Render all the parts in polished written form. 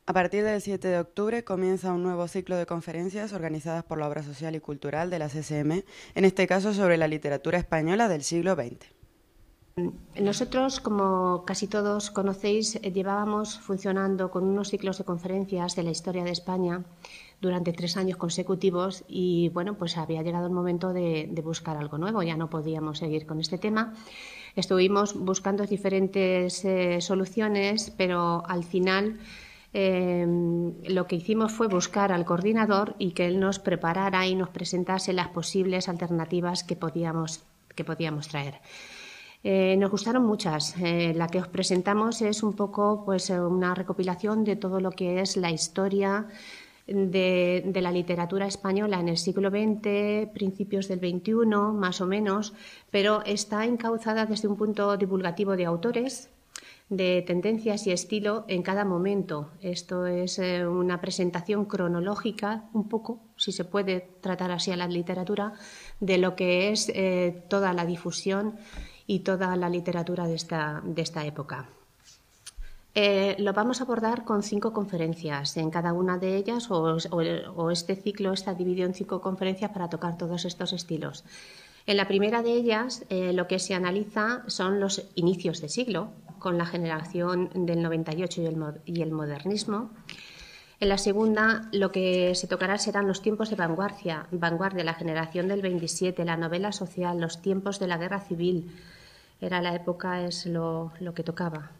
A partir del 7 de octubre comienza un nuevo ciclo de conferencias organizadas por la Obra Social y Cultural de la CCM, en este caso sobre la literatura española del siglo XX. Nosotros, como casi todos conocéis, llevábamos funcionando con unos ciclos de conferencias de la historia de España durante 3 años consecutivos y, bueno, pues había llegado el momento de buscar algo nuevo, ya no podíamos seguir con este tema. Estuvimos buscando diferentes soluciones, pero al final lo que hicimos fue buscar al coordinador y que él nos preparara y nos presentase las posibles alternativas que podíamos traer. Nos gustaron muchas. La que os presentamos es un poco pues, una recopilación de todo lo que es la historia de la literatura española en el siglo XX, principios del XXI, más o menos, pero está encauzada desde un punto divulgativo de autores, de tendencias y estilo en cada momento. Esto es una presentación cronológica, un poco, si se puede tratar así a la literatura, de lo que es toda la difusión y toda la literatura de esta época. Lo vamos a abordar con 5 conferencias. En cada una de ellas, o este ciclo está dividido en 5 conferencias para tocar todos estos estilos. En la primera de ellas, lo que se analiza son los inicios de siglo, con la generación del 98 y el modernismo. En la segunda, lo que se tocará serán los tiempos de vanguardia, la generación del 27, la novela social, los tiempos de la guerra civil. Era la época, es lo que tocaba.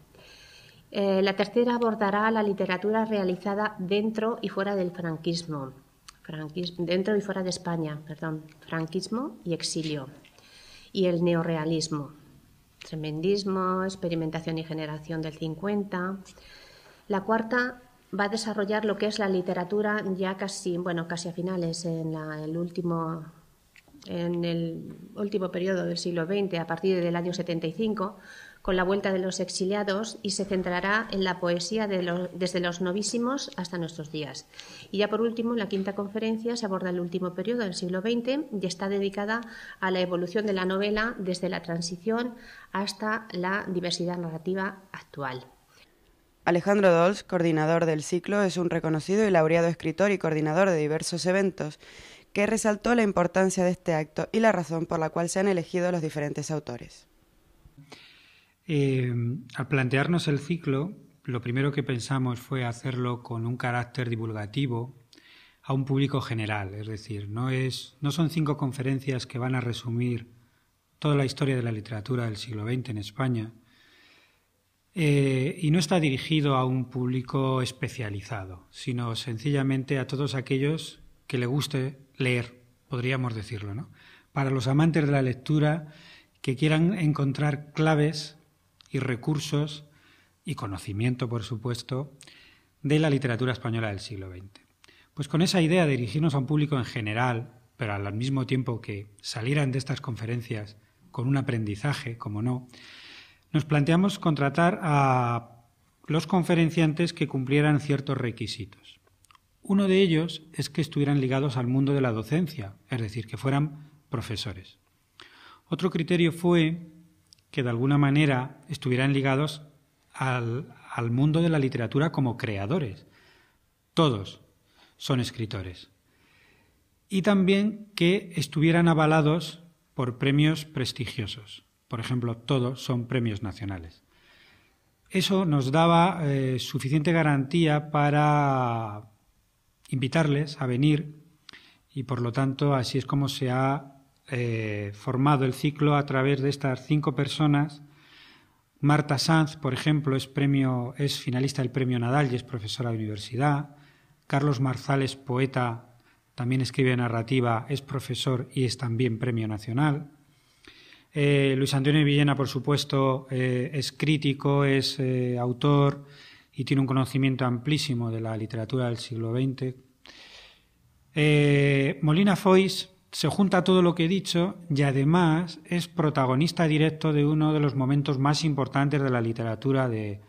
La tercera abordará la literatura realizada dentro y fuera del franquismo. Dentro y fuera de España, franquismo y exilio. Y el neorrealismo. Tremendismo, experimentación y generación del 50. La cuarta va a desarrollar lo que es la literatura ya casi a finales, en el último periodo del siglo XX, a partir del año 75, con la vuelta de los exiliados, y se centrará en la poesía desde los novísimos hasta nuestros días. Y ya por último, en la quinta conferencia se aborda el último periodo del siglo XX y está dedicada a la evolución de la novela desde la transición hasta la diversidad narrativa actual. Alejandro Dols, coordinador del ciclo, es un reconocido y laureado escritor y coordinador de diversos eventos, que resaltó la importancia de este acto y la razón por la cual se han elegido los diferentes autores. Al plantearnos el ciclo, lo primero que pensamos fue hacerlo con un carácter divulgativo a un público general, es decir, no son 5 conferencias que van a resumir toda la historia de la literatura del siglo XX en España, y no está dirigido a un público especializado, sino sencillamente a todos aquellos que le guste leer, podríamos decirlo, ¿no? Para los amantes de la lectura que quieran encontrar claves y recursos y conocimiento, por supuesto, de la literatura española del siglo XX. Pues con esa idea de dirigirnos a un público en general, pero al mismo tiempo que salieran de estas conferencias con un aprendizaje, como no, nos planteamos contratar a los conferenciantes que cumplieran ciertos requisitos. Uno de ellos es que estuvieran ligados al mundo de la docencia, es decir, que fueran profesores. Otro criterio fue que de alguna manera estuvieran ligados al mundo de la literatura como creadores. Todos son escritores. Y también que estuvieran avalados por premios prestigiosos. Por ejemplo, todos son premios nacionales. Eso nos daba suficiente garantía para invitarles a venir y, por lo tanto, así es como se ha formado el ciclo a través de estas 5 personas. Marta Sanz, por ejemplo, es finalista del Premio Nadal y es profesora de universidad. Carlos Marzales, poeta, también escribe narrativa, es profesor y es también Premio Nacional. Luis Antonio Villena, por supuesto, es crítico, es autor y tiene un conocimiento amplísimo de la literatura del siglo XX. Molina Foix se junta todo lo que he dicho y además es protagonista directo de uno de los momentos más importantes de la literatura de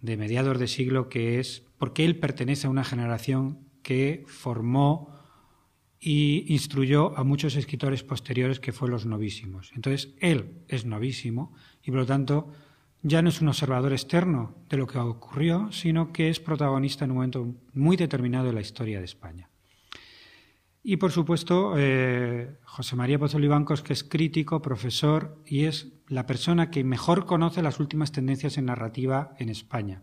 mediados de siglo, que es porque él pertenece a una generación que formó y instruyó a muchos escritores posteriores, que fue los novísimos. Entonces, él es novísimo y, por lo tanto, ya no es un observador externo de lo que ocurrió, sino que es protagonista en un momento muy determinado de la historia de España. Y, por supuesto, José María Pozo Olivancos, que es crítico, profesor y es la persona que mejor conoce las últimas tendencias en narrativa en España.